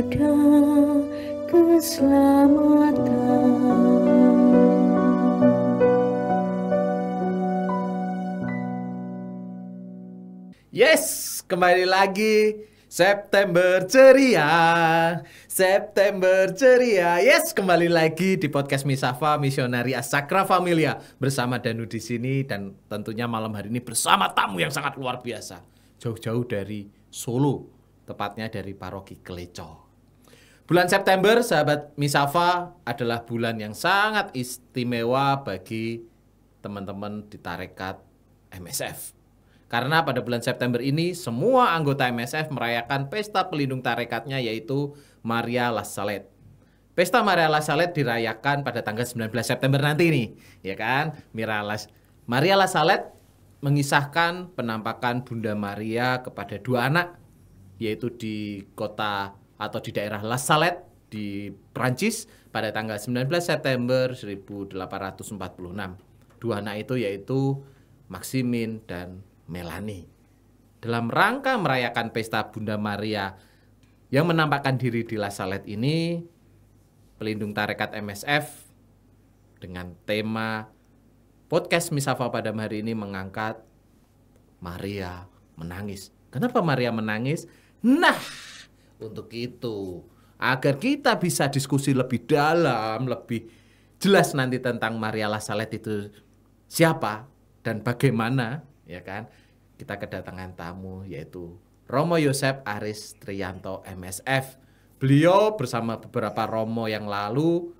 pada keselamatan. Yes, kembali lagi September ceria. September ceria. Yes, kembali lagi di podcast Misafa Misionari Asakra Familia bersama Danu di sini dan tentunya malam hari ini bersama tamu yang sangat luar biasa. Jauh-jauh dari Solo, tepatnya dari Paroki Keleco. Bulan September, sahabat Misafa, adalah bulan yang sangat istimewa bagi teman-teman di tarekat MSF. Karena pada bulan September ini, semua anggota MSF merayakan pesta pelindung tarekatnya, yaitu Maria La Salette. Pesta Maria La Salette dirayakan pada tanggal 19 September nanti nih, ya kan? Maria La Salette mengisahkan penampakan Bunda Maria kepada dua anak, yaitu di kota atau di daerah La Salette di Prancis pada tanggal 19 September 1846. Dua anak itu yaitu Maximin dan Melanie. Dalam rangka merayakan pesta Bunda Maria yang menampakkan diri di La Salette ini, pelindung tarekat MSF dengan tema podcast Misafa pada hari ini mengangkat Maria menangis. Kenapa Maria menangis? Nah, untuk itu, agar kita bisa diskusi lebih dalam, lebih jelas nanti tentang Maria La Salette itu siapa dan bagaimana, ya kan? Kita kedatangan tamu yaitu Romo Yosep Aris Trianto MSF. Beliau bersama beberapa romo yang lalu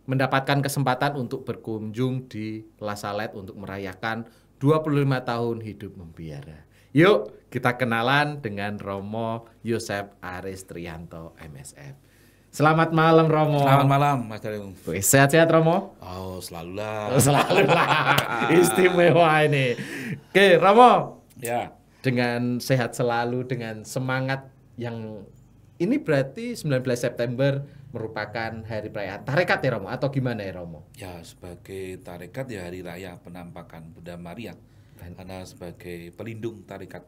mendapatkan kesempatan untuk berkunjung di La Salette untuk merayakan 25 tahun hidup membiara. Yuk kita kenalan dengan Romo Yosep Aris Trianto MSF. Selamat malam Romo. Selamat malam Mas Daryung. Sehat-sehat Romo? Oh selalu lah. Selalu lah. Istimewa ini. Oke Romo. Ya. Dengan sehat selalu, dengan semangat yang ini berarti 19 September merupakan hari perayaan tarekat ya Romo? Atau gimana ya Romo? Ya sebagai tarekat ya hari raya penampakan Bunda Maria. Karena sebagai pelindung tarekat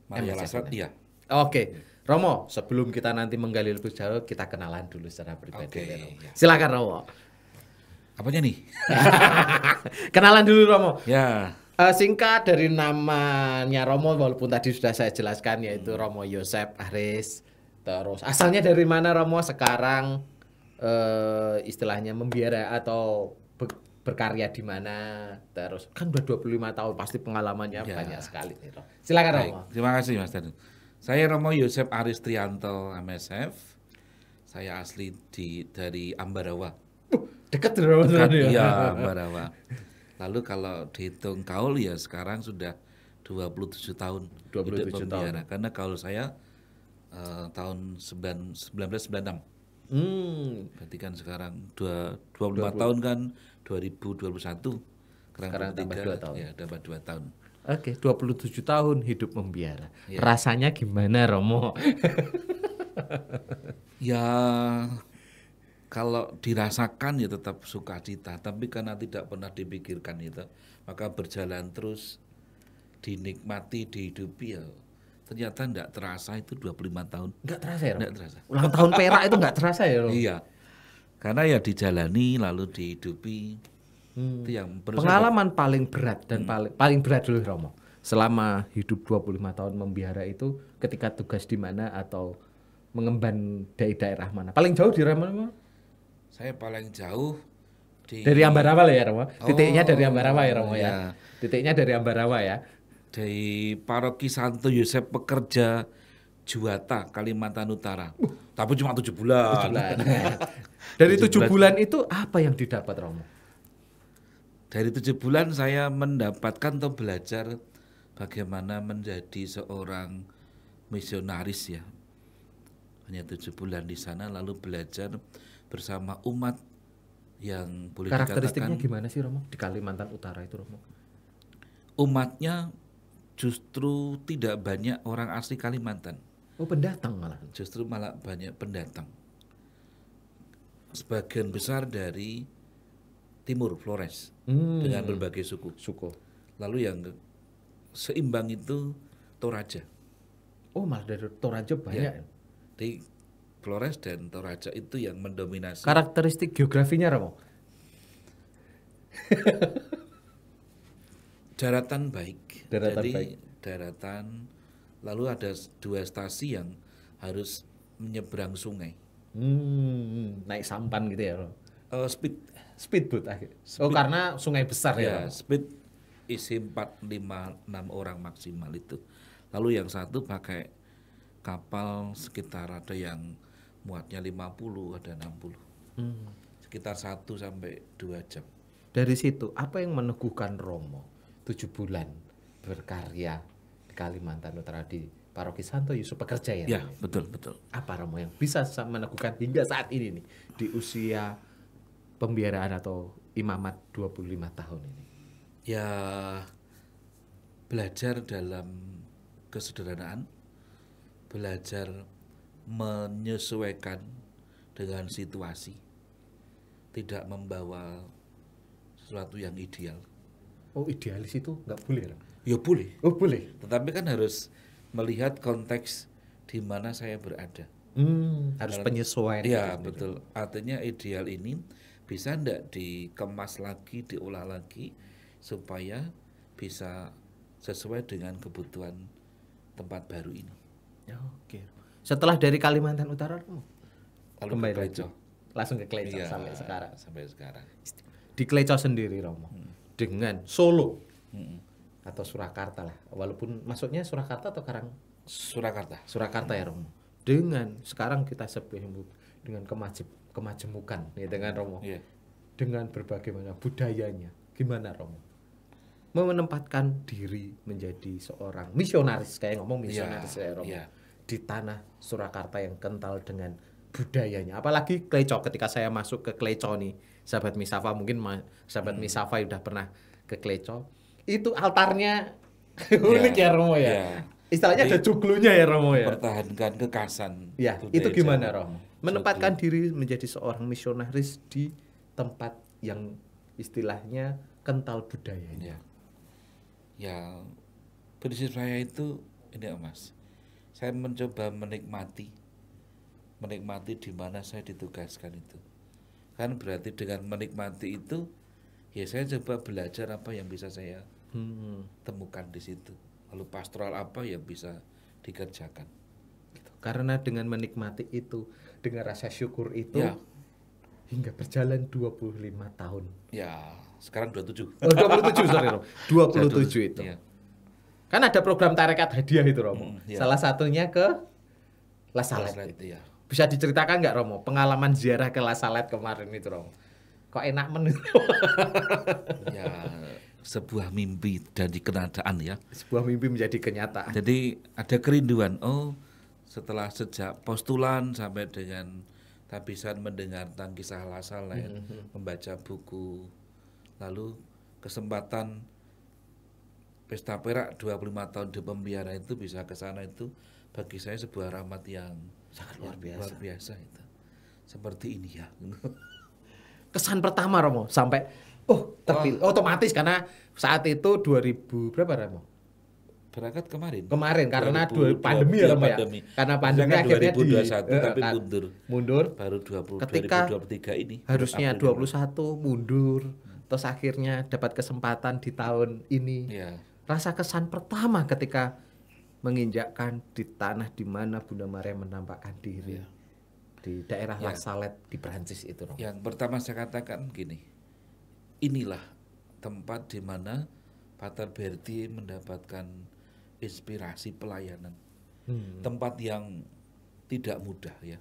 Maria La Salette ya. Oke, Romo, sebelum kita nanti menggali lebih jauh, kita kenalan dulu secara pribadi. Oke, Romo. ya. Silakan Romo. Apanya nih? Kenalan dulu Romo. Ya. Singkat dari namanya Romo, walaupun tadi sudah saya jelaskan yaitu Romo Yosep Aris. Terus asalnya dari mana Romo? Sekarang istilahnya membiara atau berkarya di mana? Terus kan udah 25 tahun, pasti pengalamannya Ya. banyak sekali nih Romo. Silakan Baik, Romo. terima kasih Mas Daryung. Saya Romo Yosep Aris Trianto MSF. Saya asli dari Ambarawa. Dekat Romo. Iya, Ambarawa. Lalu kalau dihitung kaul ya sekarang sudah 27 tahun 27 hidup tahun. membiara. Karena kaul saya tahun 1996. Berarti kan sekarang 25 tahun kan 2021. Sekarang tambah 2 tahun. Ya, tambah 2 tahun. Oke, 27 tahun hidup membiara. Ya. Rasanya gimana Romo? Ya kalau dirasakan ya tetap sukacita, tapi karena tidak pernah dipikirkan itu, maka berjalan terus dinikmati, dihidupi ya. Ternyata enggak terasa itu 25 tahun. Enggak terasa ya Romo? Enggak terasa. Ulang tahun perak itu enggak terasa ya Romo? Iya. Karena ya dijalani lalu dihidupi. Itu yang Pengalaman paling berat dan paling berat dulu Romo. Selama hidup 25 tahun membiara itu ketika tugas di mana atau mengemban dari daerah mana? Paling jauh di Romo? saya paling jauh Dari Ambarawa lah ya Romo. Titiknya dari Ambarawa ya Romo ya. ya. Titiknya dari Ambarawa ya. Dari Paroki Santo Yosep Pekerja Juwata, Kalimantan Utara. Tapi cuma 7 bulan. 7 bulan. Dari 7 bulan itu apa yang didapat Romo? Dari 7 bulan saya mendapatkan atau belajar bagaimana menjadi seorang misionaris ya. Hanya 7 bulan di sana lalu belajar bersama umat yang boleh Karakteristiknya dikatakan gimana sih Romo di Kalimantan Utara itu Romo? umatnya justru tidak banyak orang asli Kalimantan. Oh pendatang malah. Justru malah banyak pendatang. Sebagian besar dari timur Flores dengan berbagai suku. Lalu yang seimbang itu Toraja. Oh malah dari Toraja banyak. Ya. Di Flores dan Toraja itu yang mendominasi. Karakteristik geografinya Romo. Daratan baik. Daratan Jadi baik. daratan, lalu ada 2 stasi yang harus menyeberang sungai. Naik sampan gitu ya Romo. Speed Speedboat akhir. Oh karena sungai besar ya. ya, speed isi 4, 5, 6 orang maksimal itu. Lalu yang satu pakai kapal sekitar ada yang muatnya 50, ada 60. Sekitar 1 sampai 2 jam. Dari situ apa yang meneguhkan Romo 7 bulan berkarya di Kalimantan Utara di Paroki Santo Yusuf Pekerja ya? Ya, Romo? betul. Apa Romo yang bisa meneguhkan hingga saat ini nih di usia pembiaraan atau imamat 25 tahun ini? Ya, belajar dalam kesederhanaan, belajar menyesuaikan dengan situasi, tidak membawa sesuatu yang ideal. Oh idealis itu nggak boleh Romo? Ya boleh, Oh boleh. tetapi kan harus melihat konteks di mana saya berada. Harus penyesuaian. Ya itu. betul, artinya ideal ini bisa ndak dikemas lagi, diolah lagi supaya bisa sesuai dengan kebutuhan tempat baru ini. Ya, oke. Setelah dari Kalimantan Utara Romo Lalu kembali ke Kleco. lagi. Langsung ke Kleco Iya, sampai sekarang. Sampai sekarang. Di Kleco sendiri Romo dengan Solo Mm-mm. atau Surakarta lah, walaupun maksudnya Surakarta atau Surakarta. Surakarta ya Romo, dengan sekarang kita sebut dengan kemajemukan ya dengan Romo, Iya. dengan berbagai macam budayanya, gimana Romo menempatkan diri menjadi seorang misionaris, kayak ngomong misionaris ya Romo, iya. di tanah Surakarta yang kental dengan budayanya, apalagi Kleco. Ketika saya masuk ke Kleco nih, sahabat Misafa mungkin sahabat Misafa udah pernah ke Kleco, itu altarnya unik ya Romo ya. Iya. Istilahnya ada joglonya ya Romo ya. Pertahankan kekasan. Ya, budaya itu gimana Jawa. Romo? Menempatkan diri menjadi seorang misionaris di tempat yang istilahnya kental budayanya. Ya. Ya, prinsip saya itu ini Mas. Saya mencoba menikmati di mana saya ditugaskan itu. Kan berarti dengan menikmati itu ya saya coba belajar apa yang bisa saya temukan di situ. Lalu pastoral apa yang bisa dikerjakan. Gitu. Karena dengan menikmati itu, dengan rasa syukur itu, Ya. hingga berjalan 25 tahun. Ya, sekarang 27. Oh, 27 sorry Romo. 27 itu. Iya. Kan ada program tarekat hadiah itu Romo. Iya. Salah satunya ke La Salette. Itu ya. Bisa diceritakan nggak Romo pengalaman ziarah ke La Salette kemarin itu Romo? Kok enak menurut Ya, sebuah mimpi dan kenyataan ya. sebuah mimpi menjadi kenyataan. Jadi ada kerinduan. Oh, setelah sejak postulan sampai dengan tabisan mendengar tentang kisah La Salette, membaca buku, lalu kesempatan Pesta Perak 25 tahun di Pembiara itu bisa ke sana itu bagi saya sebuah rahmat yang Sangat luar biasa. Luar biasa itu. Seperti ini ya. Kesan pertama Romo sampai terpilih otomatis karena saat itu 2000 berapa Romo? Berangkat kemarin. Kemarin karena 2020, pandemi ya Romo ya. pandemi. Karena pandemi Misalkan akhirnya 2021 tapi kan, mundur. Mundur. Baru 20 Ketika 2023 ini. Harusnya April 21 mundur. Terus akhirnya dapat kesempatan di tahun ini. Ya. Rasa kesan pertama ketika menginjakkan di tanah di mana Bunda Maria menampakkan diri di daerah La Salette di Prancis itu Romo. Yang pertama saya katakan gini. Inilah tempat di mana Pater Berti mendapatkan inspirasi pelayanan. Tempat yang tidak mudah ya.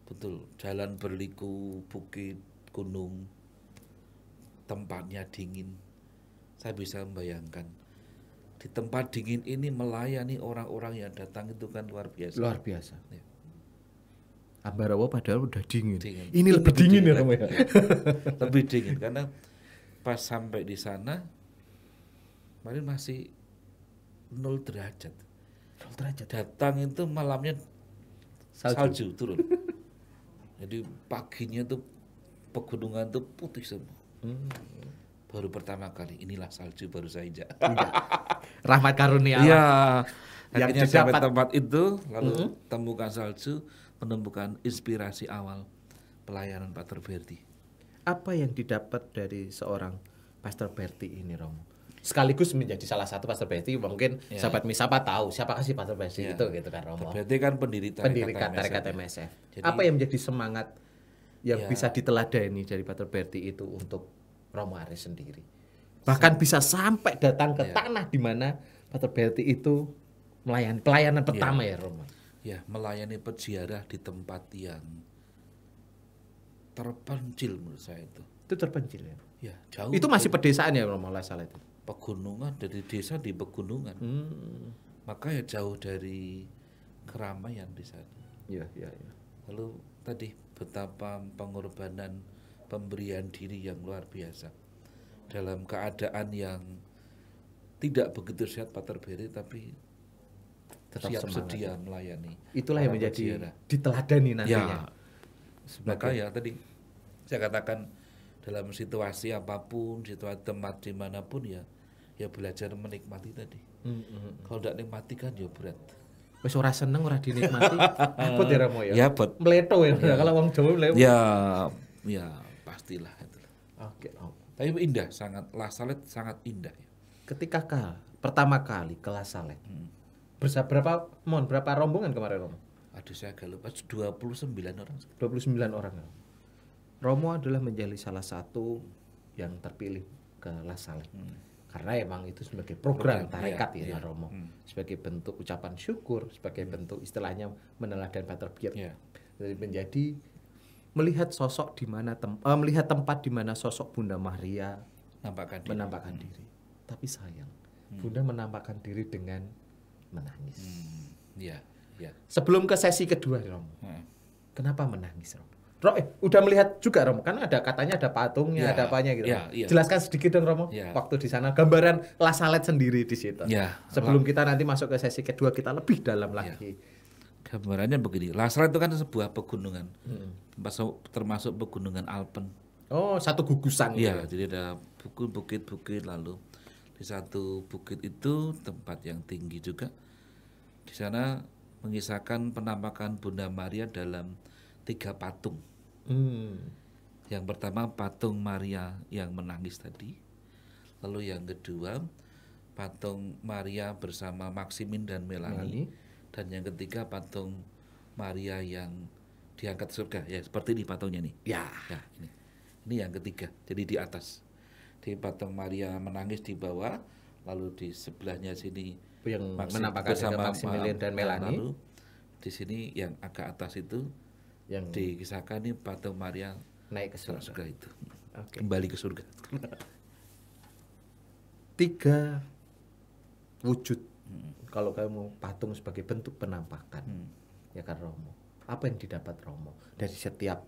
Betul, jalan berliku, bukit, gunung, tempatnya dingin. Saya bisa membayangkan di tempat dingin ini melayani orang-orang yang datang itu kan luar biasa. Luar biasa. Ya. Ambarawa padahal udah dingin. Dingin. Ini lebih dingin ya Romo ya. Lebih dingin karena pas sampai di sana kemarin masih 0 derajat. 0 derajat. Datang itu malamnya salju turun. Jadi paginya tuh pegunungan tuh putih semua. Baru pertama kali inilah salju baru saya injak. Rahmat karunia Allah. Iya. yang Akhirnya sampai didapat. tempat itu, lalu temukan salju, menemukan inspirasi awal pelayanan Pater Berti. Apa yang didapat dari seorang Pastor Berti ini, Romo? Sekaligus menjadi salah satu Pastor Berti, mungkin sahabat Misapa tahu siapa sih Pastor Berti itu gitu kan, Romo. Berti kan pendiri Tarekat MSF. Apa yang menjadi semangat yang bisa diteladani dari Pastor Berti itu untuk Romo Aris sendiri? Bahkan bisa sampai datang ke tanah di mana Pastor Berti itu melayani pelayanan pertama ya, Romo. Ya, melayani peziarah di tempat yang terpencil menurut saya itu. Itu terpencil ya. Ya, jauh. Itu masih pedesaan ya, Romo, salah itu. Pegunungan, dari desa di pegunungan. Maka ya jauh dari keramaian di sana. Iya. Lalu tadi betapa pengorbanan, pemberian diri yang luar biasa. Dalam keadaan yang tidak begitu sehat Pater Berti, tapi Tetap siap semangat, sedia melayani. Itulah yang menjadi diteladani nantinya. Maka ya tadi saya katakan dalam situasi apapun, situasi tempat dimanapun ya belajar menikmati tadi. Kalau tidak nikmati kan ya berat. Wes ora seneng ora dinikmati. Apot ya, Romo ya. Ya bet. Meleto ya. Kalau wong Jawa meleto. Ya pastilah itu. Oke. Tapi indah, sangat La Salette sangat indah. Ketika pertama kali ke La Salette. Berapa rombongan kemarin, Romo? Aduh saya agak lupa, 29 orang. 29 orang. Romo adalah menjadi salah satu yang terpilih ke La Salette. Karena emang itu sebagai program tarekat ya, Romo. Sebagai bentuk ucapan syukur, sebagai bentuk istilahnya meneladani Pater Berti. Jadi menjadi melihat sosok di mana melihat tempat di mana sosok Bunda Maria menampakkan diri. Tapi sayang, Bunda menampakkan diri dengan menangis. Sebelum ke sesi kedua, Romo. Kenapa menangis, Romo? Udah melihat juga, Romo, kan katanya ada patungnya, ada apanya gitu. Jelaskan sedikit dong, Romo. Waktu di sana gambaran La Salette sendiri di situ. Sebelum kita nanti masuk ke sesi kedua, kita lebih dalam lagi. Gambarannya begini, La Salette itu kan sebuah pegunungan, termasuk pegunungan Alpen. Oh, satu gugusan. Iya, jadi ada bukit-bukit, lalu di satu bukit itu tempat yang tinggi juga. Di sana mengisahkan penampakan Bunda Maria dalam 3 patung. Yang pertama patung Maria yang menangis tadi, lalu yang kedua patung Maria bersama Maximin dan Melanie, dan yang ketiga patung Maria yang diangkat surga. Ya seperti ini patungnya nih. Ya ini yang ketiga. Jadi di atas, di patung Maria menangis di bawah, lalu di sebelahnya sini yang menampakkan Maximilian dan Melanie. Lalu di sini yang agak atas itu yang dikisahkan ini patung Maria naik ke surga itu. Kembali ke surga. 3 wujud. Kalau kamu patung sebagai bentuk penampakan. Ya kan, Romo. Apa yang didapat Romo dari setiap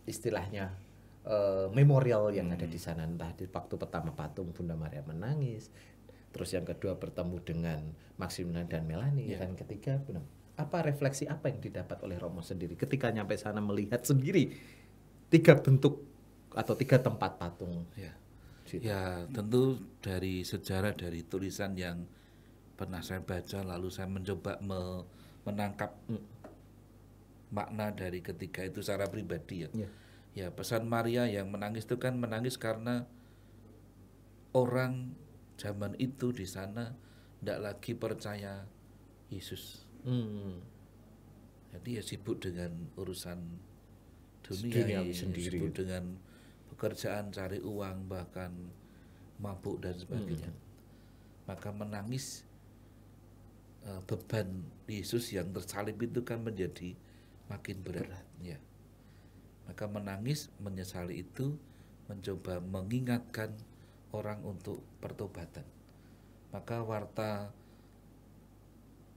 istilahnya memorial yang ada di sana, entah di waktu pertama patung Bunda Maria menangis, terus yang kedua bertemu dengan Maximilian dan Melanie, dan ketiga apa refleksi apa yang didapat oleh Romo sendiri ketika nyampe sana melihat sendiri 3 bentuk atau 3 tempat patung. Ya tentu dari sejarah, dari tulisan yang pernah saya baca, lalu saya mencoba menangkap makna dari ketiga itu secara pribadi ya. Ya pesan Maria yang menangis itu kan menangis karena orang zaman itu di sana tidak lagi percaya Yesus. Jadi ya sibuk dengan urusan dunia sendiri, sibuk dengan pekerjaan, cari uang, bahkan mabuk dan sebagainya. Maka menangis, beban Yesus yang tersalib itu kan menjadi makin berat. Ya. Maka menangis, menyesali itu, mencoba mengingatkan orang untuk pertobatan. Maka warta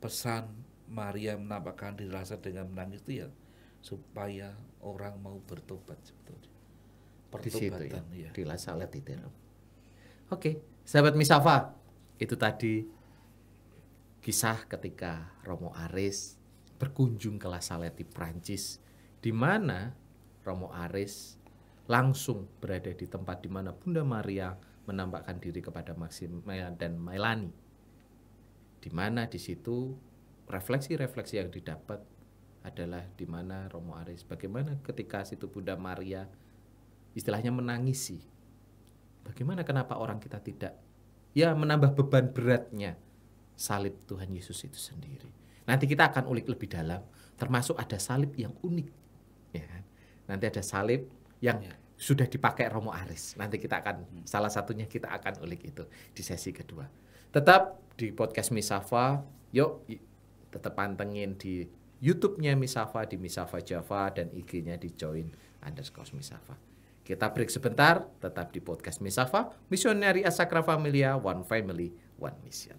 pesan Maria menampakkan diri rasa dengan menangis itu ya supaya orang mau bertobat sebetulnya. Pertobatan di situ, di La Salette itu. Oke, sahabat Misafa, itu tadi kisah ketika Romo Aris berkunjung ke La Salette di Prancis, di mana Romo Aris langsung berada di tempat di mana Bunda Maria menampakkan diri kepada Maximilian dan Melanie. di mana di situ refleksi-refleksi yang didapat adalah di mana Romo Aris bagaimana ketika situ Bunda Maria istilahnya menangisi. Bagaimana kenapa orang kita tidak ya menambah beban beratnya salib Tuhan Yesus itu sendiri. Nanti kita akan ulik lebih dalam, termasuk ada salib yang unik. Ya kan? Nanti ada salib yang sudah dipakai Romo Aris. Nanti kita akan, salah satunya kita akan ulik itu di sesi kedua. Tetap di podcast Misafa, yuk tetap pantengin di YouTube-nya Misafa, di Misafa Java, dan IG-nya di join_Misafa. Kita break sebentar, tetap di podcast Misafa, Misioneri Asakra Familia, One Family, One Mission.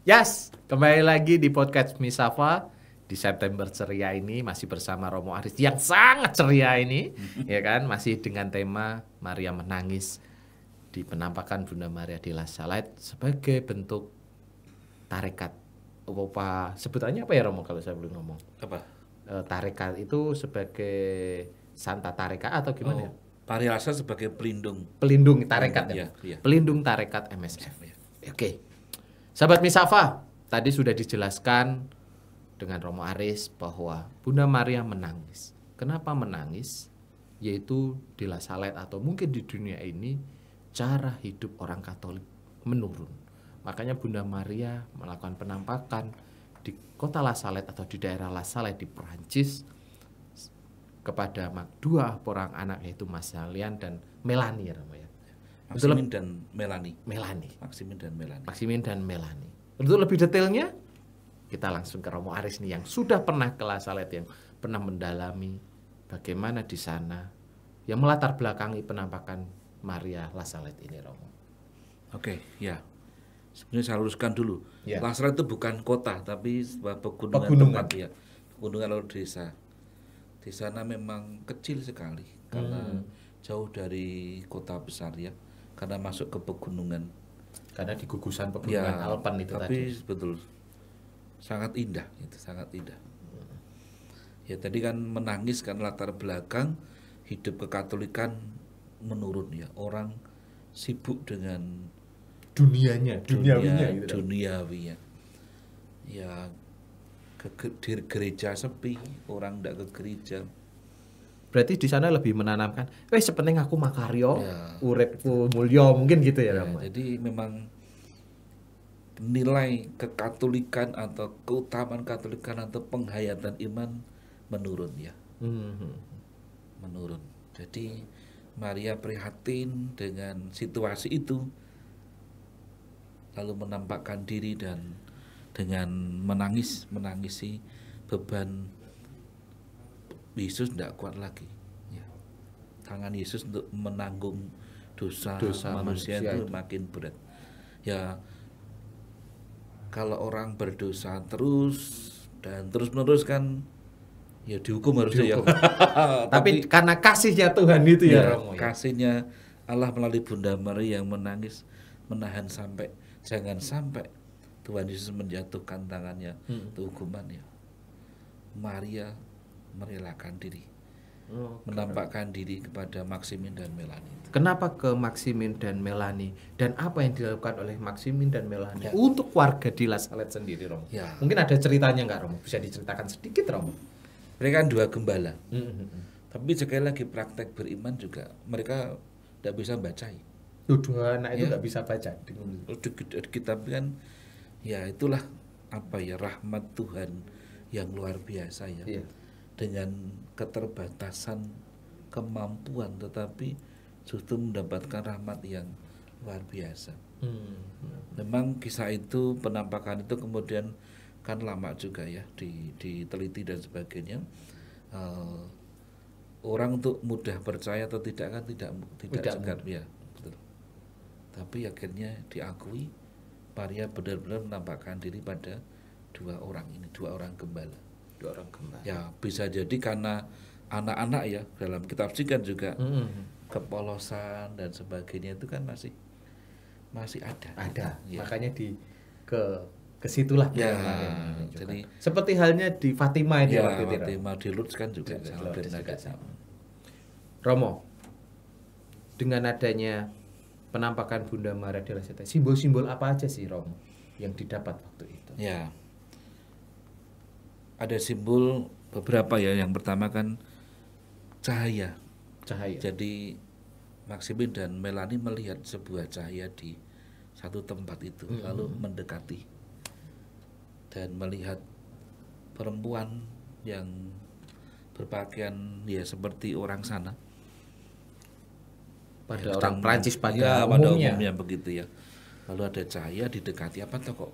Yes, kembali lagi di podcast Misafa di September ceria ini masih bersama Romo Aris yang sangat ceria ini, ya kan, masih dengan tema Maria menangis di penampakan Bunda Maria di La Salette sebagai bentuk tarekat. Sebutannya apa ya Romo kalau saya boleh ngomong? Apa? Tarekat itu sebagai Santa Tarekat atau gimana ya? Maria Rasa sebagai pelindung. Pelindung tarekat ya. Iya. Pelindung tarekat MSF. Ya. Oke. Sahabat Misafa, tadi sudah dijelaskan dengan Romo Aris bahwa Bunda Maria menangis. Kenapa menangis? Yaitu di La Salette atau mungkin di dunia ini cara hidup orang Katolik menurun. Makanya Bunda Maria melakukan penampakan di kota La Salette atau di daerah La Salette di Perancis kepada dua orang anak yaitu Maximilien dan Melanie ya, Romo ya. Maximin dan Melanie. Maximin dan Melanie. Untuk lebih detailnya kita langsung ke Romo Aris nih yang sudah pernah ke La Salette, yang pernah mendalami bagaimana di sana yang melatar belakangi penampakan Maria La Salette ini, Romo. Oke, ya. Sebenarnya saya luruskan dulu. Ya. La Salette itu bukan kota tapi sebuah pegunungan tempat ya. Pegunungan atau desa. Di sana memang kecil sekali karena jauh dari kota besar ya. Karena masuk ke pegunungan. Karena di gugusan pegunungan Alpen itu tapi tadi. Betul. Sangat indah, Ya tadi kan menangis kan latar belakang hidup kekatolikan menurun ya. Orang sibuk dengan Duniawinya gitu. Duniawinya. Ya di gereja sepi, orang ndak ke gereja. Berarti di sana lebih menanamkan, sepenting aku makaryo, uripku mulya mungkin gitu ya, Romo. Jadi memang nilai kekatolikan atau keutamaan katolikan atau penghayatan iman menurun ya. Menurun. Jadi Maria prihatin dengan situasi itu, lalu menampakkan diri dan dengan menangisi beban Yesus tidak kuat lagi ya. Tangan Yesus untuk menanggung dosa manusia itu makin berat ya. Kalau orang berdosa terus dan terus menerus kan ya dihukum harusnya ya. Tapi karena kasihnya Tuhan itu ya, Romo, kasihnya Allah melalui Bunda Maria yang menangis menahan sampai jangan sampai Tuhan Yesus menjatuhkan tangannya untuk hukuman ya. Maria merelakan diri, menampakkan diri kepada Maximin dan Melanie. Kenapa ke Maximin dan Melanie? Dan apa yang dilakukan oleh Maximin dan Melanie untuk warga di La Salette sendiri, Romo? Ya. Mungkin ada ceritanya nggak, Romo? Bisa diceritakan sedikit, Romo? Mereka kan dua gembala. Tapi sekali lagi praktek beriman juga mereka tidak bisa baca. Dua anak itu nggak bisa baca. Di kitab kan ya itulah apa ya, rahmat Tuhan yang luar biasa ya. Dengan keterbatasan kemampuan tetapi justru mendapatkan rahmat yang luar biasa. Memang kisah itu, penampakan itu kemudian kan lama juga ya diteliti dan sebagainya. Orang untuk mudah percaya atau tidak kan tidak segar ya, betul. Tapi akhirnya diakui Maria benar-benar menampakkan diri pada dua orang gembala. Ya bisa jadi karena anak-anak ya, dalam kitab suci kan juga kepolosan dan sebagainya itu kan masih ada ya. Makanya ke situlah ya, jadi seperti halnya di Fatima ini ya, Fatima di Lourdes kan juga sama. Romo, dengan adanya penampakan Bunda Maria de la Salette, simbol-simbol apa aja sih, Romo, yang didapat waktu itu? Ya, ada simbol beberapa ya. Yang pertama kan cahaya. Jadi Maximin dan Melanie melihat sebuah cahaya di satu tempat itu, lalu mendekati dan melihat perempuan yang berpakaian ya seperti orang sana. Pada orang Prancis pada umumnya begitu ya. Lalu ada cahaya didekati, apa toh kok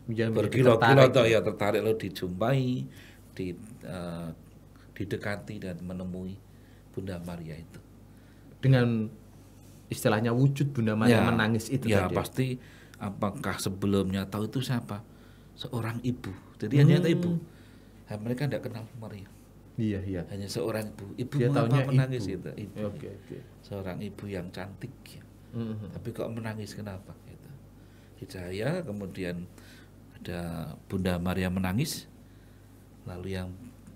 menjadi berkilo-kilo toh ya, tertarik lalu dijumpai, didekati dan menemui Bunda Maria itu. Dengan istilahnya wujud Bunda Maria menangis itu ya, tadi. Pasti apakah sebelumnya tahu itu siapa? Seorang ibu. Jadi hanya ibu. Nah, mereka tidak kenal Maria. Iya. Hanya seorang ibu. Ibu dia mengapa menangis itu? Ibu. Oke. Seorang ibu yang cantik ya. Tapi kok menangis kenapa? Gitu. Di cahaya, kemudian ada Bunda Maria menangis. Lalu yang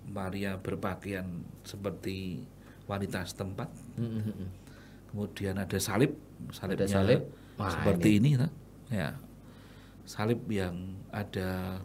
Maria berpakaian seperti wanita setempat. Kemudian ada salib, salibnya Ada salib. Wah, seperti ini, nah. Ya. Salib yang ada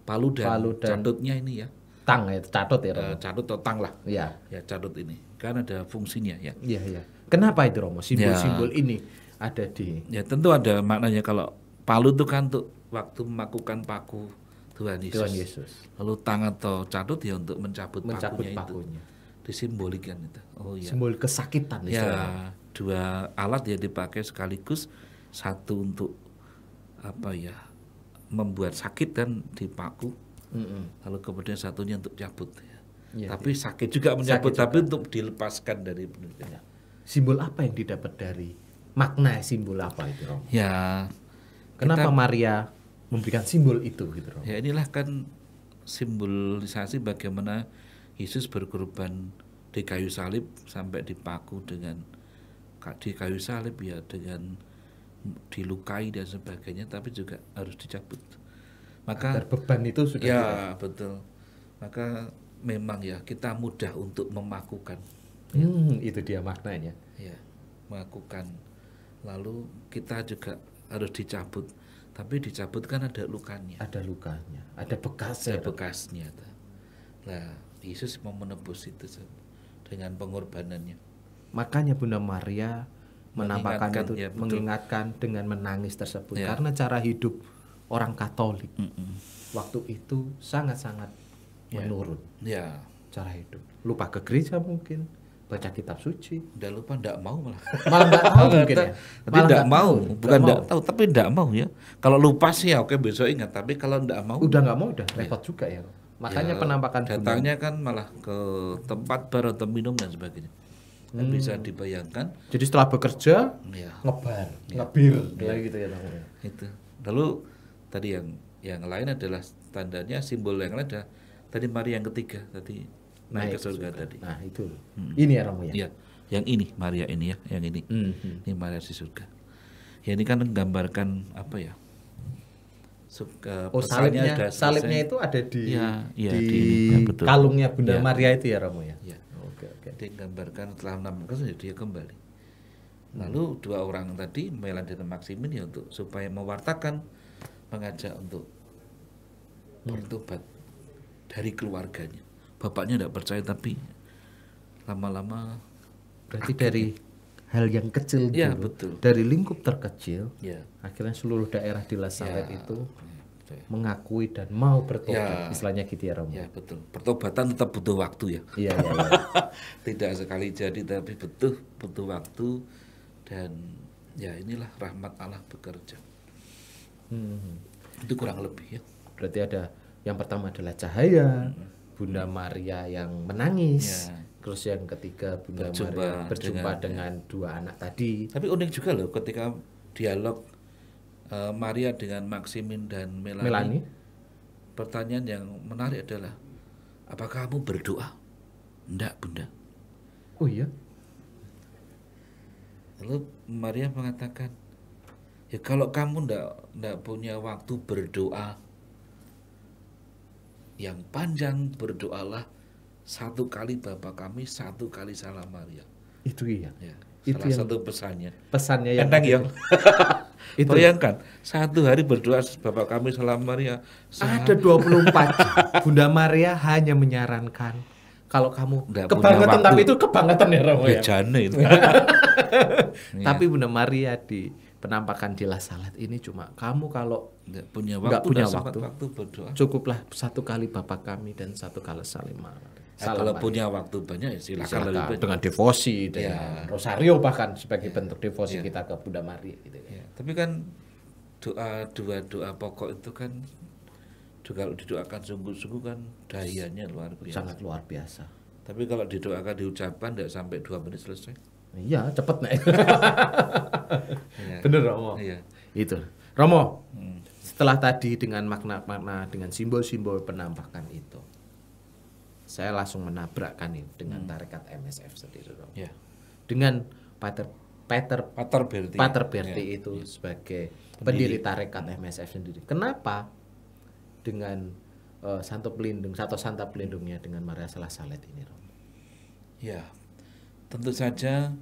palu dan catutnya ini ya. Tang ya, catut ya Romo. Catut atau tang lah. Iya. Ya, catut ini. Kan ada fungsinya ya. Iya, iya. Kenapa itu Romo? Simbol-simbol ini ada di Ya, tentu ada maknanya. Kalau palu itu kan untuk waktu melakukan paku Tuhan Yesus. Tuhan Yesus. Lalu tang atau catut ya untuk mencabut pakunya pakunya. itu. Disimbolikan itu. Oh iya. Simbol kesakitan Ya, dua alat ya dipakai sekaligus, satu untuk apa ya, membuat sakit dan dipaku, lalu kemudian satunya untuk cabut ya. Ya, tapi sakit juga mencabut, sakit tapi untuk dilepaskan dari ya. Simbol apa yang didapat dari makna simbol apa itu Romo? Ya, Kenapa Maria memberikan simbol itu gitu Romo? ya inilah kan simbolisasi bagaimana Yesus berkorban di kayu salib sampai dipaku dengan di kayu salib ya, dengan dilukai dan sebagainya, tapi juga harus dicabut. Maka agar beban itu sudah ya betul. Maka memang ya kita mudah untuk memakukan. Itu dia maknanya. Ya, memakukan. Lalu kita juga harus dicabut. Tapi dicabut kan ada lukanya. Ada lukanya, ada bekasnya. Ada bekasnya. Nah, Yesus mau menebus itu dengan pengorbanannya. Makanya Bunda Maria menampakkan itu, ya, mengingatkan dengan menangis tersebut, ya. karena cara hidup orang Katolik waktu itu sangat-sangat menurun. Ya. Cara hidup, lupa ke gereja mungkin, baca kitab suci. Udah lupa, enggak mau malah. Malah nggak tahu mungkin ya. Tapi enggak mau, bukan enggak tahu, tapi enggak mau ya. Kalau lupa sih ya oke, besok ingat, tapi kalau enggak mau, udah nggak mau, udah repot juga ya. Makanya ya, penampakan datangnya kan malah ke tempat bar atau minum dan sebagainya. Bisa dibayangkan. Jadi setelah bekerja Ya. ngebar, ngebir, kayak gitu ya namanya. Itu. Lalu tadi yang lain adalah tandanya, simbol yang lain adalah tadi Maria yang ketiga tadi naik ke surga tadi. Nah itu, ini ya Romo ya. Ya, yang ini Maria ini ya, yang ini. Ini Maria di surga. Ya ini kan menggambarkan apa ya? Salibnya itu ada di ya, di ini, ya, betul. kalungnya Bunda Ya. Maria itu ya Romo ya. Ya. Oke. Dia gambarkan setelah 6 kali dia kembali. Lalu dua orang tadi, Melan dan Maksimin ya, untuk supaya mewartakan, mengajak untuk bertobat dari keluarganya. Bapaknya tidak percaya, tapi lama-lama Berarti dari hal yang kecil ya, dulu, betul. dari lingkup terkecil, Ya. akhirnya seluruh daerah di La Salette Ya. itu mengakui dan mau bertobat, Ya. istilahnya gitu ya Romo. Ya betul. Pertobatan tetap butuh waktu ya. Iya. Tidak sekali jadi, tapi butuh waktu, dan ya inilah rahmat Allah bekerja. Itu kurang lebih ya. Berarti ada yang pertama adalah cahaya, Bunda Maria yang menangis, Ya. terus yang ketiga Bunda Berjumpa Maria berjumpa dengan- dengan dua anak tadi. Tapi unik juga loh ketika dialog Maria dengan Maksimin dan Melanie. Pertanyaan yang menarik adalah, apakah kamu berdoa? Enggak, Bunda. Oh iya. Lalu Maria mengatakan, ya kalau kamu enggak punya waktu berdoa yang panjang, berdoalah 1 kali Bapa kami, 1 kali Salam Maria. Itu iya. Ya, Itu salah yang satu pesannya. pesannya yang Enak ya. Itu. Bayangkan, 1 hari berdoa Bapak kami Salam Maria. Ada 24 jam. Bunda Maria hanya menyarankan kalau kamu Nggak punya kebangetan, waktu. tapi itu kebangetan ya Romo ya. Jane itu. Tapi Bunda Maria di penampakan di La Salette ini cuma kamu kalau Nggak punya nggak waktu, punya nggak sempat waktu. waktu berdoa. cukuplah 1 kali Bapa kami dan 1 kali Salam Maria. Nah, kalau punya waktu banyak ya silakan lebih banyak. dengan devosi, dengan rosario bahkan sebagai bentuk devosi kita ke Bunda Maria gitu ya. Ya, tapi kan doa pokok itu kan juga kalau didoakan sungguh-sungguh kan dayanya luar biasa. Sangat luar biasa. Tapi kalau didoakan diucapkan tidak sampai 2 menit selesai. Iya, cepet nih. Ya. Bener Romo. Iya. Itu. Romo, setelah tadi dengan makna-makna, dengan simbol-simbol penampakan itu, saya langsung menabrakkan ini dengan tarekat MSF sendiri, Romo. Ya. Dengan Pater Pater Berti. itu sebagai pendiri tarekat MSF sendiri. Kenapa dengan santo pelindung atau santa pelindungnya dengan Maria La Salette ini, Romo? Ya, tentu saja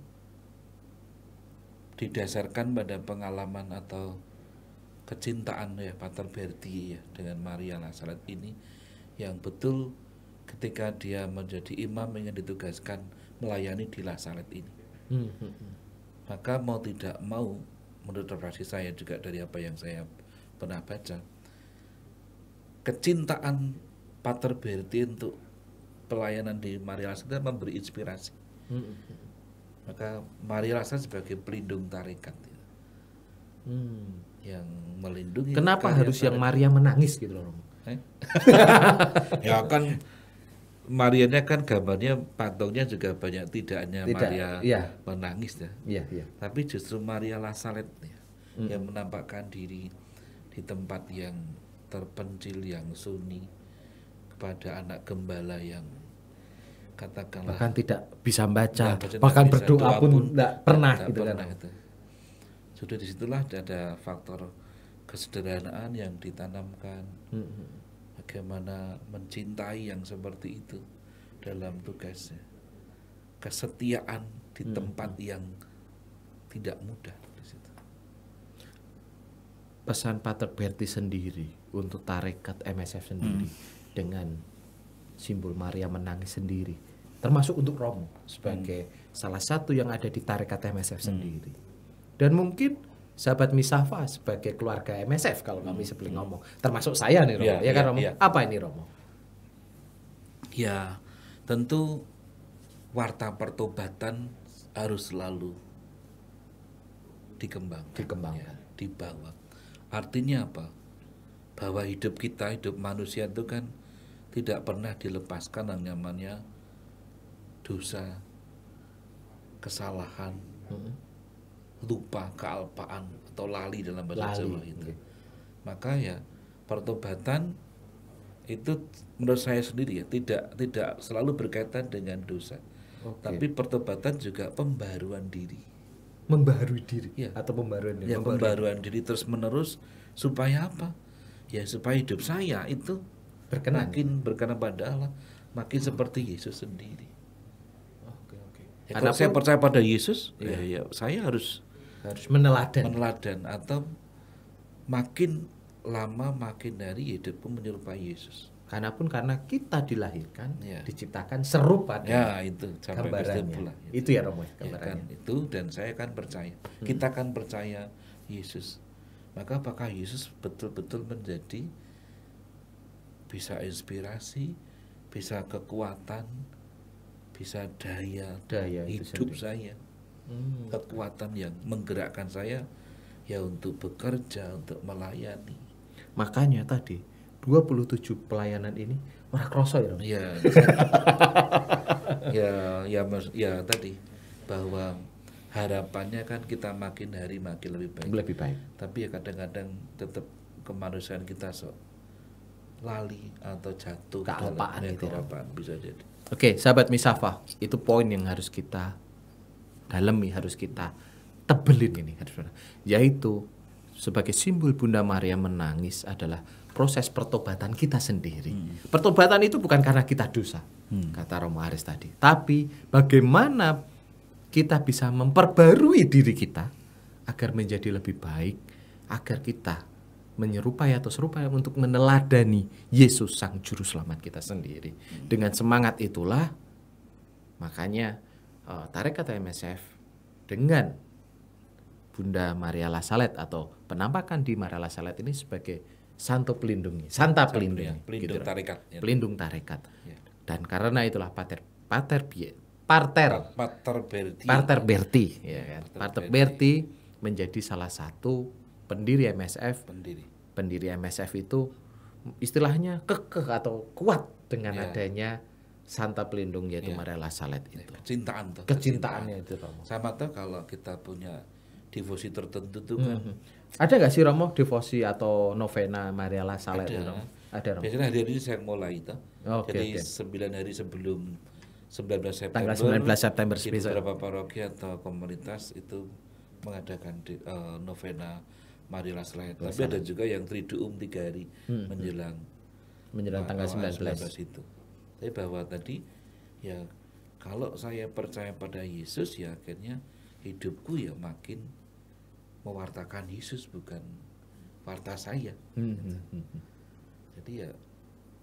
didasarkan pada pengalaman atau kecintaan ya Pater Berti ya dengan Maria La Salette ini, yang betul ketika dia menjadi imam ingin ditugaskan melayani di La Salette ini. Maka mau tidak mau, menurut refleksi saya juga dari apa yang saya pernah baca, kecintaan Pater Berti untuk pelayanan di Maria La Salette memberi inspirasi. Maka Maria La Salette sebagai pelindung tarekat yang melindungi. Kenapa harus yang Maria menangis gitu loh, Romo? Ya kan Marianya kan gambarnya patungnya juga banyak, tidak hanya Maria menangis ya. Tapi justru Maria La Salette yang menampakkan diri di tempat yang terpencil, yang sunyi, kepada anak gembala yang katakanlah bahkan tidak bisa baca, bahkan berdoa pun tidak pernah gitu kan. Sudah disitulah ada faktor kesederhanaan yang ditanamkan. Bagaimana mencintai yang seperti itu dalam tugasnya, kesetiaan di tempat yang tidak mudah di situ. Pesan Pater Berti sendiri untuk tarekat MSF sendiri dengan simbol Maria menangis sendiri, termasuk untuk Romo sebagai salah satu yang ada di tarekat MSF sendiri, dan mungkin sahabat Misafa sebagai keluarga MSF kalau kami sebelum ngomong, termasuk saya nih Romo, ya kan Romo? Apa ini Romo? Ya, tentu warta pertobatan harus selalu dikembangkan. Dibawa. Artinya apa? Bahwa hidup kita, hidup manusia itu kan tidak pernah dilepaskan yang namanya dosa, kesalahan, lupa, kealpaan atau lali dalam bahasa Jawa itu. Maka ya pertobatan itu menurut saya sendiri ya tidak selalu berkaitan dengan dosa. Tapi pertobatan juga pembaruan diri. Membaharui diri atau pembaruan diri. Ya, pembaruan diri terus menerus supaya apa? Ya supaya hidup saya itu makin berkenan pada Allah, makin seperti Yesus sendiri. Ya, kalau saya percaya pada Yesus, ya saya harus meneladan atau makin lama makin hari hidupku menyerupai Yesus. Karena kita dilahirkan, diciptakan serupa itu gambarannya. Itu ya Romo, gambarannya. Itu dan saya kan percaya, kita kan percaya Yesus. Maka apakah Yesus betul-betul menjadi bisa inspirasi, bisa kekuatan, bisa daya hidup saya, kekuatan yang menggerakkan saya ya untuk bekerja, untuk melayani. Makanya tadi 27 pelayanan ini ora kroso ya. Ya tadi bahwa harapannya kan kita makin hari makin lebih baik. Tapi ya kadang-kadang tetap kemanusiaan kita lali atau jatuh kealpaan itu. Bisa jadi. Oke, sahabat Misafa, itu poin yang harus kita dalami, harus kita tebelin ini, yaitu sebagai simbol Bunda Maria menangis adalah proses pertobatan kita sendiri. Pertobatan itu bukan karena kita dosa, kata Romo Aris tadi, tapi bagaimana kita bisa memperbarui diri kita agar menjadi lebih baik, agar kita menyerupai atau serupa untuk meneladani Yesus Sang Juru Selamat kita sendiri. Dengan semangat itulah makanya tarekat MSF dengan Bunda Maria La Salette atau penampakan di Maria La Salette ini sebagai santa pelindungnya, pelindung tarekat. Pelindung tarekat. Dan karena itulah Pater Berti, ya kan? Pater Berti menjadi salah satu pendiri MSF. Pendiri MSF itu istilahnya kekeh atau kuat dengan adanya santa pelindung yaitu Maria La Salette itu. Kecintaannya itu Romo. Sama tuh kalau kita punya devosi tertentu tuh kan. Ada nggak sih Romo devosi atau novena Maria La Salette? Ada Romo. Biasanya hari ini saya mulai itu. Jadi 9 hari sebelum 19 September. Tanggal 19 September di beberapa paroki atau komunitas itu mengadakan novena Maria La Salette. Tapi ada juga yang triduum 3 hari menjelang menjelang tanggal 19. itu. Tapi bahwa tadi ya kalau saya percaya pada Yesus ya akhirnya hidupku ya makin mewartakan Yesus bukan warta saya. Jadi ya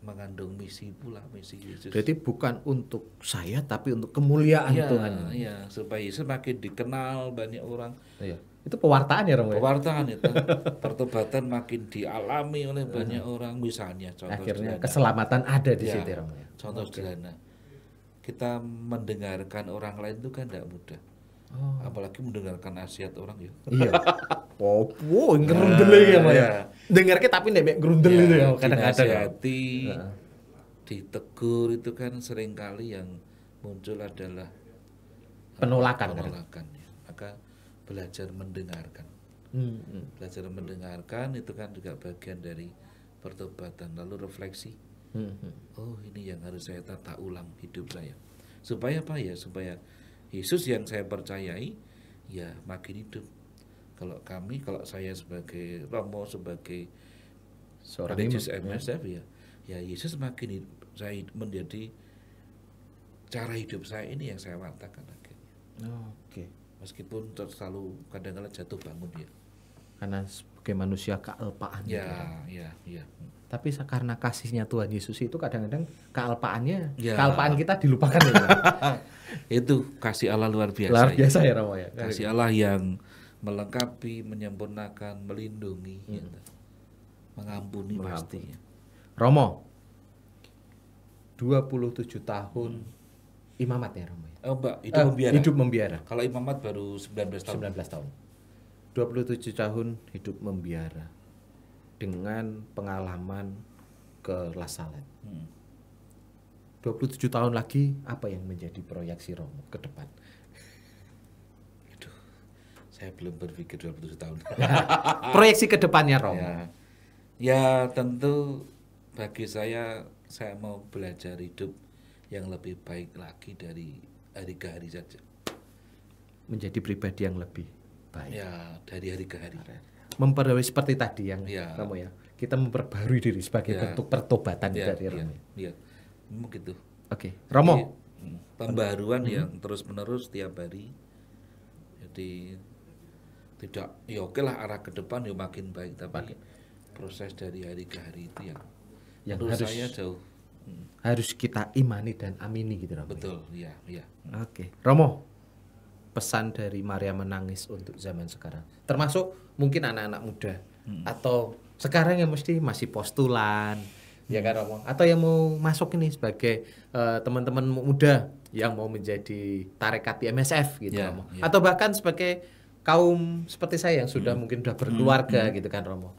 mengandung misi pula, misi Yesus. Berarti bukan untuk saya tapi untuk kemuliaan Iya, Tuhan. iya, supaya Yesus makin dikenal banyak orang. Iya. Itu pewartaan ya Romo. Pewartaan itu, pertobatan makin dialami oleh banyak orang. Misalnya contoh Akhirnya sederhana. keselamatan ada di Ya, situ Romo. contoh sederhana. Kita mendengarkan orang lain itu kan tidak mudah. Apalagi mendengarkan nasihat orang ya. Iya. Oh, ngerundel ya Mas. ya. Dengarnya tapi nek gerundel itu ya kadang-kadang. Dinasihati, ditegur itu kan seringkali yang muncul adalah Penolakan. penolakan ya. Maka belajar mendengarkan. Belajar mendengarkan itu kan juga bagian dari pertobatan. Lalu refleksi. Oh, ini yang harus saya tata ulang hidup saya. Supaya apa ya? Supaya Yesus yang saya percayai ya makin hidup. Kalau saya sebagai Romo, sebagai Seorang religious imam, MSF ya Yesus makin saya menjadi cara hidup saya ini yang saya wartakan akhirnya. Oke. Meskipun selalu kadang-kadang jatuh bangun ya. Karena sebagai manusia kealpaan. Ya. Tapi karena kasihnya Tuhan Yesus itu kadang-kadang kealpaannya, Ya. kealpaan kita dilupakan ya. Itu kasih Allah luar biasa. Luar biasa ya Romo ya. Kasih Allah yang melengkapi, menyempurnakan, melindungi, mengampuni pasti. Ya. Romo, 27 tahun imamat ya Romo ya? Oh Mbak, hidup membiara. Hidup membiara. Kalau imamat baru 19 tahun. 19 tahun. 27 tahun hidup membiara dengan pengalaman ke La Salette. 27 tahun lagi apa yang menjadi proyeksi Romo ke depan? Aduh, saya belum berpikir 27 tahun. Proyeksi ke depannya Romo. Ya tentu bagi saya mau belajar hidup yang lebih baik lagi dari hari ke hari saja. Menjadi pribadi yang lebih baik. Ya, dari hari ke hari. Memperbarui seperti tadi yang Ya. Romo ya. Kita memperbarui diri sebagai bentuk pertobatan dari Romo. Iya. Memang gitu. Oke, Romo. Jadi, pembaruan yang terus-menerus tiap hari. Jadi tidak ya oke lah arah ke depan ya makin baik tapi proses dari hari ke hari itu yang menurut saya jauh harus kita imani dan amini gitu Romo. betul ya. Oke, Romo, pesan dari Maria Menangis untuk zaman sekarang, termasuk mungkin anak-anak muda atau sekarang yang mesti masih postulan, ya kan Romo, atau yang mau masuk ini sebagai teman-teman muda yang mau menjadi tarekat di MSF gitu Romo, atau bahkan sebagai kaum seperti saya yang sudah mungkin sudah berkeluarga gitu kan Romo,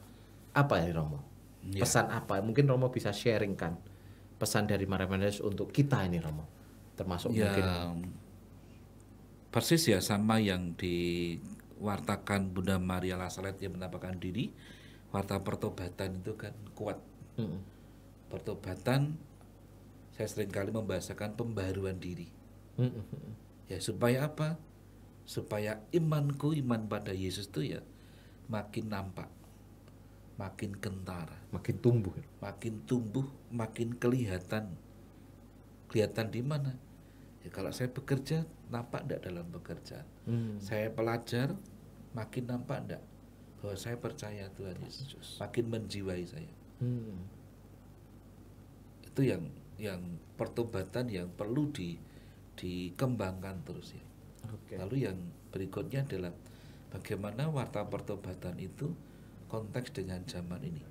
apa ya Romo? Pesan apa? Mungkin Romo bisa sharingkan pesan dari Maria Menangis untuk kita ini Romo, termasuk mungkin persis ya sama yang diwartakan Bunda Maria La Salette yang menampakkan diri. Warta pertobatan itu kan kuat. Pertobatan saya seringkali membahasakan pembaruan diri. Ya supaya apa? Supaya iman pada Yesus itu ya makin nampak, makin kentara, makin tumbuh, makin kelihatan. Kelihatan di mana? Ya, kalau saya bekerja nampak enggak dalam pekerjaan. Saya pelajar makin nampak enggak bahwa saya percaya Tuhan Yesus. Makin menjiwai saya. Itu yang pertobatan yang perlu dikembangkan terus ya. Lalu yang berikutnya adalah bagaimana warta pertobatan itu konteks dengan zaman ini.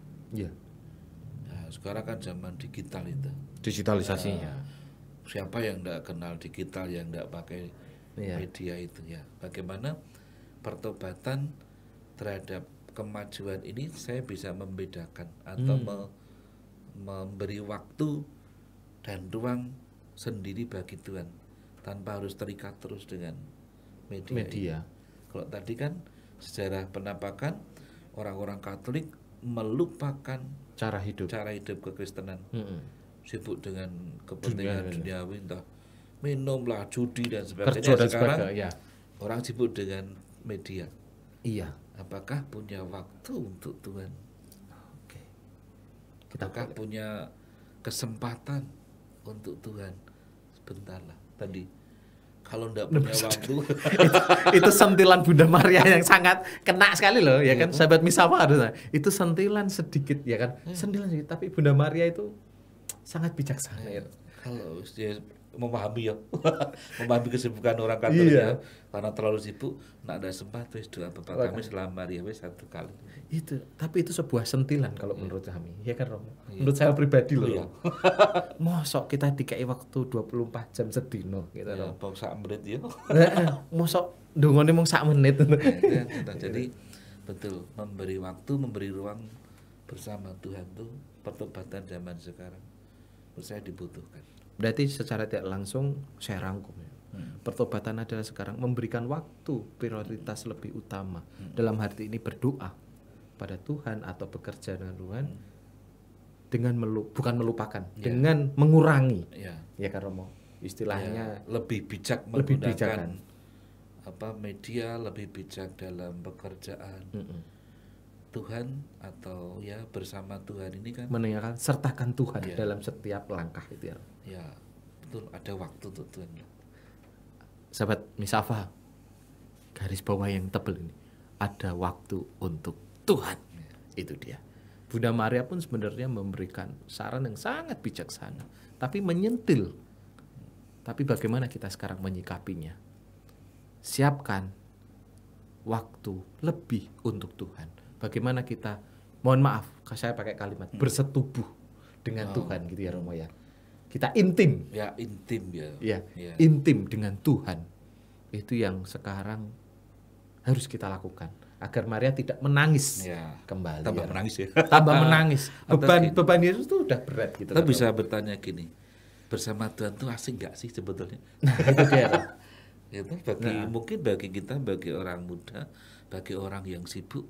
Nah, sekarang kan zaman digital itu. Digitalisasinya. Siapa yang tidak kenal digital, yang tidak pakai media itu ya. Bagaimana pertobatan terhadap kemajuan ini saya bisa membedakan atau memberi waktu dan ruang sendiri bagi Tuhan tanpa harus terikat terus dengan media. Kalau tadi kan sejarah penampakan orang-orang Katolik melupakan cara hidup kekristenan. Sibuk dengan kepentingan duniawi, entah minumlah, judi dan sebagainya. Sekarang orang sibuk dengan media. Iya. Apakah punya waktu untuk Tuhan? Apakah punya kesempatan untuk Tuhan. Sebentar lah tadi. Kalau enggak punya waktu. Itu sentilan Bunda Maria yang sangat kena sekali loh, ya kan, sahabat Misafa harusnya. Itu sentilan sedikit, ya kan, sentilan sedikit, tapi Bunda Maria itu sangat bijaksana ya. Kalau dia memahami ya, memahami kesibukan orang kantor ya, karena terlalu sibuk, nak ada sempat wis doa Bapak kami selama Maria wis 1 kali. Itu, tapi itu sebuah sentilan kalau menurut kami, ya kan Romo. Menurut saya pribadi loh. Mosok kita dikai waktu 24 jam sedino gitu loh. Bang sak menit ya. Mosok ndongone mung sak menit. Jadi betul, memberi waktu, memberi ruang bersama Tuhan tuh pertobatan zaman sekarang menurut saya dibutuhkan. Berarti secara tidak langsung saya rangkum ya. Pertobatan adalah sekarang memberikan waktu prioritas lebih utama. Dalam arti ini berdoa pada Tuhan atau bekerja dengan Tuhan dengan bukan melupakan, dengan mengurangi. Ya kan Romo. Istilahnya lebih bijak menggunakan media, lebih bijak dalam pekerjaan. Tuhan atau ya bersama Tuhan ini kan mendengarkan sertakan Tuhan dalam setiap langkah itu ya. Ya, betul, ada waktu untuk Tuhan. Sahabat Misafa, garis bawah yang tebal ini, ada waktu untuk Tuhan. Itu dia. Bunda Maria pun sebenarnya memberikan saran yang sangat bijaksana, tapi menyentil. Tapi bagaimana kita sekarang menyikapinya? Siapkan waktu lebih untuk Tuhan. Bagaimana kita, mohon maaf, saya pakai kalimat bersetubuh dengan Tuhan gitu ya Romo ya. Kita intim. Ya, intim ya. Ya, intim dengan Tuhan. Itu yang sekarang harus kita lakukan agar Maria tidak menangis kembali. Tambah menangis ya. Tambah menangis. Beban Yesus itu udah berat gitu. Kita bisa bertanya gini, bersama Tuhan tuh asik nggak sih sebetulnya? Nah, itu dia. Itu mungkin bagi kita, bagi orang muda, bagi orang yang sibuk,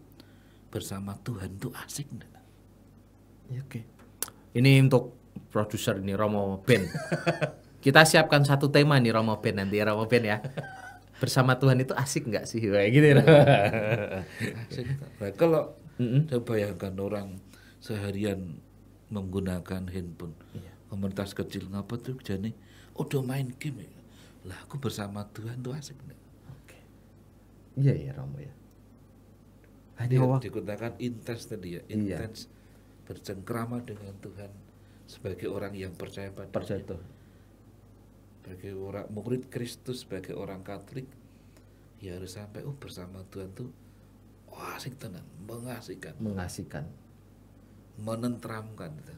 bersama Tuhan tuh asik enggak? Ya, oke. Ini untuk produser ini Romo Ben. Kita siapkan satu tema nih Romo Ben nanti ya Romo Ben ya. Bersama Tuhan itu asik nggak sih kayak gitu ya? Asik. Nah, kalau saya bayangkan orang seharian menggunakan handphone, komunitas kecil ngapa tuh jadi udah main game ya? Lah aku bersama Tuhan tuh asik enggak? Oke. Iya ya Romo ya. Hanya digunakan intens tadi ya, intens bercengkrama dengan Tuhan sebagai orang yang percaya pada Tuhan. Sebagai orang murid Kristus, sebagai orang Katolik, ya harus sampai bersama Tuhan tuh asik tenan, mengasihkan, menenteramkan gitu.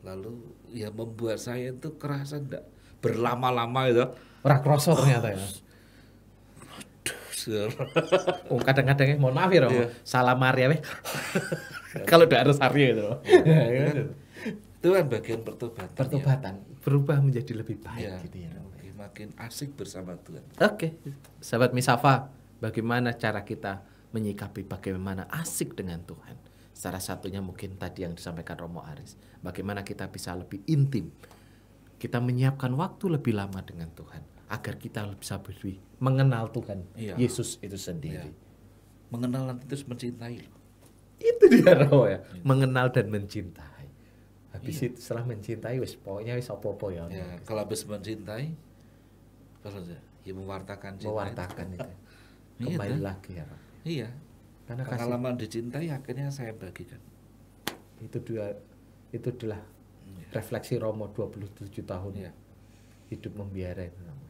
Lalu ya membuat saya itu kerasa enggak berlama-lama itu. Ora kroso ternyata ya. Kadang-kadang mohon maaf ya Romo, salah Maria weh. Kalau udah harus Arya gitu. Itu kan bagian pertobatan. Berubah menjadi lebih baik gitu ya. Makin asik bersama Tuhan. Oke. Sahabat Misafa, bagaimana cara kita menyikapi bagaimana asik dengan Tuhan? Salah satunya mungkin tadi yang disampaikan Romo Aris. Bagaimana kita bisa lebih intim. Kita menyiapkan waktu lebih lama dengan Tuhan agar kita bisa lebih mengenal Tuhan Yesus itu sendiri. Mengenal nanti terus mencintai. Itu dia Romo ya. Mengenal dan mencintai. Habis itu setelah mencintai pokoknya wis apa-apa ya. Kalau habis mencintai ya mewartakan cinta. Mewartakan itu. Kembali lagi ya Romo. Iya. Karena pengalaman dicintai akhirnya saya bagikan. Itu adalah refleksi Romo 27 tahun hidup membiara itu namanya.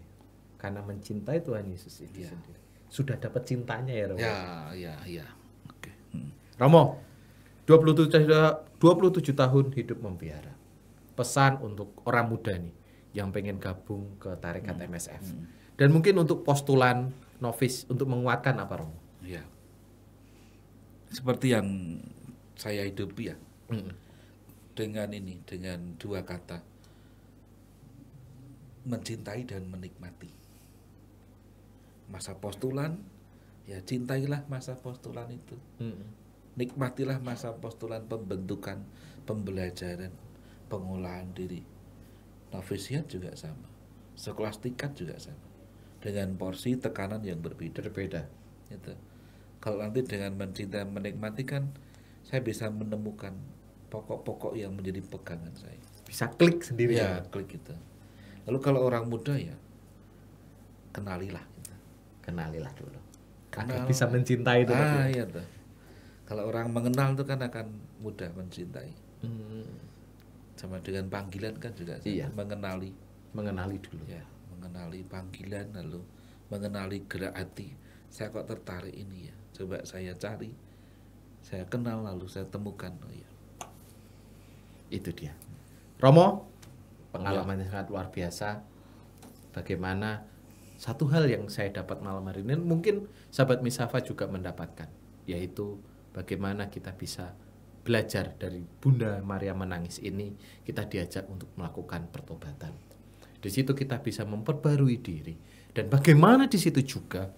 Karena mencintai Tuhan Yesus itu sendiri. Sudah dapat cintanya ya Romo. Ya. Oke. Romo 27 tahun hidup membiara. Pesan untuk orang muda nih yang pengen gabung ke tarekat MSF. Dan mungkin untuk postulan novis untuk menguatkan apa Romo? Ya. Seperti yang saya hidupi ya. Dengan dua kata. Mencintai dan menikmati. Masa postulan, ya cintailah masa postulan itu. Nikmatilah masa postulan, pembentukan, pembelajaran, pengolahan diri. Novisiat juga sama. Skolastikat juga sama. Dengan porsi tekanan yang berbeda. Gitu. Kalau nanti dengan mencintai menikmati kan saya bisa menemukan pokok-pokok yang menjadi pegangan saya. Bisa klik sendiri Ya, klik itu. Lalu kalau orang muda ya kenalilah gitu. Kenalilah dulu. Agar Kenal. bisa mencintai itu. Iya tuh. Kalau orang mengenal itu kan akan mudah mencintai. Sama dengan panggilan kan juga Iya. mengenali. Mengenali dulu. Ya, mengenali panggilan lalu mengenali gerak hati. Saya kok tertarik ini ya. Coba saya cari. Saya kenal lalu saya temukan. Oh ya. Itu dia. Romo, pengalamannya sangat luar biasa. Bagaimana satu hal yang saya dapat malam hari ini, mungkin sahabat Misafa juga mendapatkan, yaitu bagaimana kita bisa belajar dari Bunda Maria menangis ini, kita diajak untuk melakukan pertobatan. Di situ kita bisa memperbarui diri, dan bagaimana di situ juga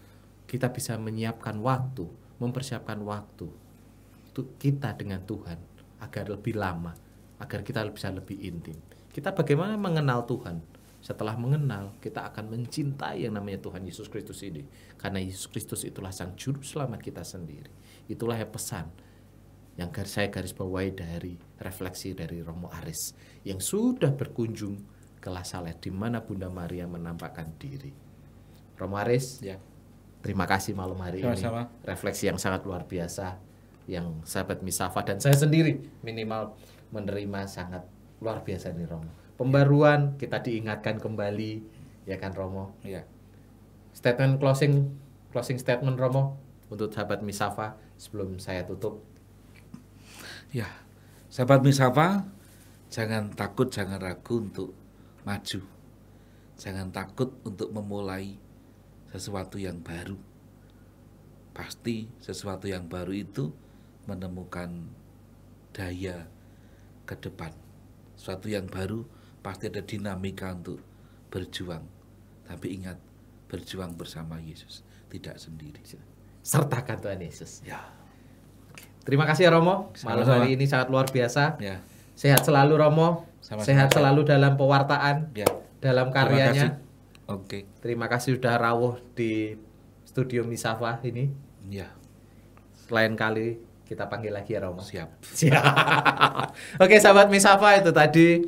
kita bisa menyiapkan waktu, mempersiapkan waktu untuk kita dengan Tuhan agar lebih lama, agar kita bisa lebih intim. Kita bagaimana mengenal Tuhan. Setelah mengenal, kita akan mencintai yang namanya Tuhan Yesus Kristus ini. Karena Yesus Kristus itulah sang juru selamat kita sendiri. Itulah yang pesan yang saya garis bawahi dari refleksi dari Romo Aris yang sudah berkunjung ke La Salette, di mana Bunda Maria menampakkan diri. Romo Aris, Ya. terima kasih malam hari Sama-sama. ini. Refleksi yang sangat luar biasa yang sahabat Misafa dan saya sendiri minimal menerima sangat luar biasa nih Romo. Pembaruan, kita diingatkan kembali, ya kan Romo? Ya. Statement closing statement Romo untuk sahabat Misafa sebelum saya tutup. Ya. Sahabat Misafa, jangan takut, jangan ragu untuk maju. Jangan takut untuk memulai sesuatu yang baru. Pasti sesuatu yang baru itu menemukan daya ke depan. Sesuatu yang baru pasti ada dinamika untuk berjuang. Tapi ingat, berjuang bersama Yesus, tidak sendiri. Sertakan Tuhan Yesus. Ya. Terima kasih ya Romo. Malam Sama-sama. hari ini sangat luar biasa. Ya. Sehat selalu Romo. Sama-sama. Sehat selalu dalam pewartaan, Ya. dalam Terima karyanya. kasih. Oke. Terima kasih sudah rawuh di studio Misafa ini. Ya. Lain kali kita panggil lagi ya Romo. Siap. Siap. Oke sahabat Misafa, itu tadi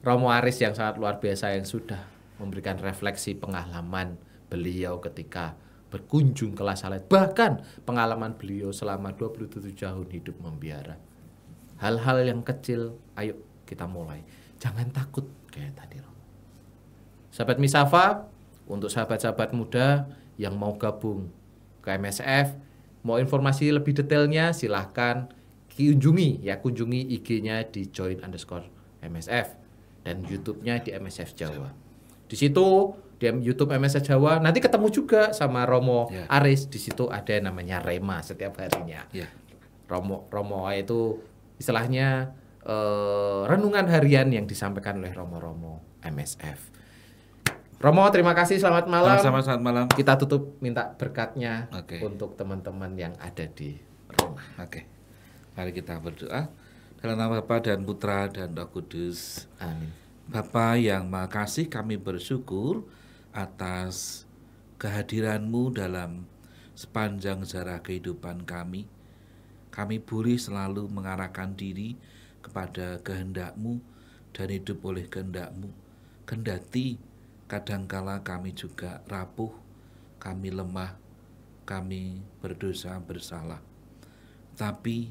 Romo Aris yang sangat luar biasa yang sudah memberikan refleksi pengalaman beliau ketika berkunjung ke La Salette, bahkan pengalaman beliau selama 27 tahun hidup membiara. Hal-hal yang kecil, ayo kita mulai. Jangan takut kayak tadi Romo. Sahabat Misafa, untuk sahabat-sahabat muda yang mau gabung ke MSF, mau informasi lebih detailnya silahkan kunjungi IG-nya di join_MSF dan YouTube-nya di MSF Jawa. Di situ di YouTube MSF Jawa nanti ketemu juga sama Romo Ya. Aris. Di situ ada yang namanya Rema setiap harinya. Ya. Romo itu istilahnya renungan harian yang disampaikan oleh Romo-Romo MSF. Romo, terima kasih, selamat malam. Sama-sama, selamat malam. Kita tutup minta berkatnya Oke. untuk teman-teman yang ada di rumah. Oke. Mari kita berdoa. Dalam nama Bapa dan Putra dan Roh Kudus. Amin. Bapa yang Maha Kasih, kami bersyukur atas kehadiran-Mu dalam sepanjang sejarah kehidupan kami. Kami boleh selalu mengarahkan diri kepada kehendak-Mu dan hidup oleh kehendak-Mu. Kendati kadangkala kami juga rapuh, kami lemah, kami berdosa bersalah. Tapi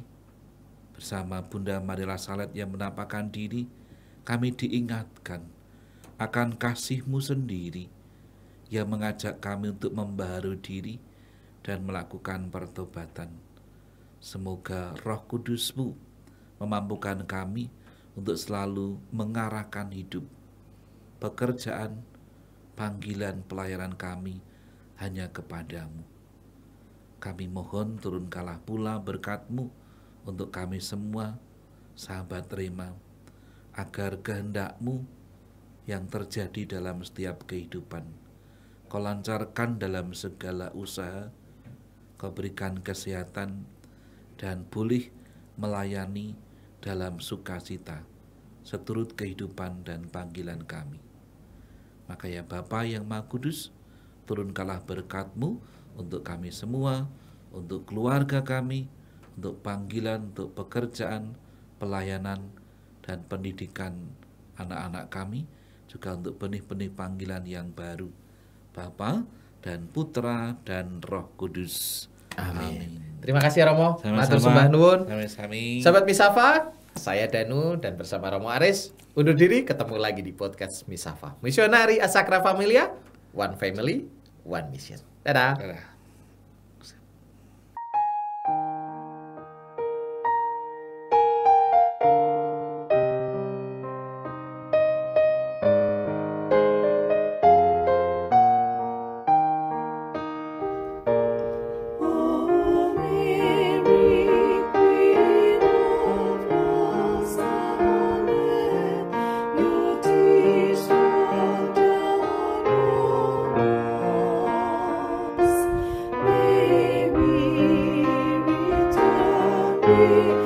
bersama Bunda Maria La Salette yang menampakkan diri, kami diingatkan akan kasih-Mu sendiri yang mengajak kami untuk membaharui diri dan melakukan pertobatan. Semoga Roh Kudus-Mu memampukan kami untuk selalu mengarahkan hidup, pekerjaan, panggilan pelayanan kami hanya kepadamu. Kami mohon turunkanlah pula berkat-Mu untuk kami semua, sahabat Rema, agar kehendak-Mu yang terjadi dalam setiap kehidupan Kau lancarkan dalam segala usaha, Kau berikan kesehatan dan boleh melayani dalam sukacita seturut kehidupan dan panggilan kami. Maka ya Bapa yang Maha Kudus, turunkanlah berkat-Mu untuk kami semua, untuk keluarga kami, untuk panggilan, untuk pekerjaan, pelayanan dan pendidikan anak-anak kami, juga untuk benih-benih panggilan yang baru, Bapa dan Putra dan Roh Kudus. Amin. Terima kasih Romo. Sama-sama. Matur sembah nuwun. Sami-sami. Sahabat Misafa, saya Danu dan bersama Romo Aris undur diri, ketemu lagi di podcast Misafa. Misionari Asakra Familia, one family, one mission. Dadah. Dadah. We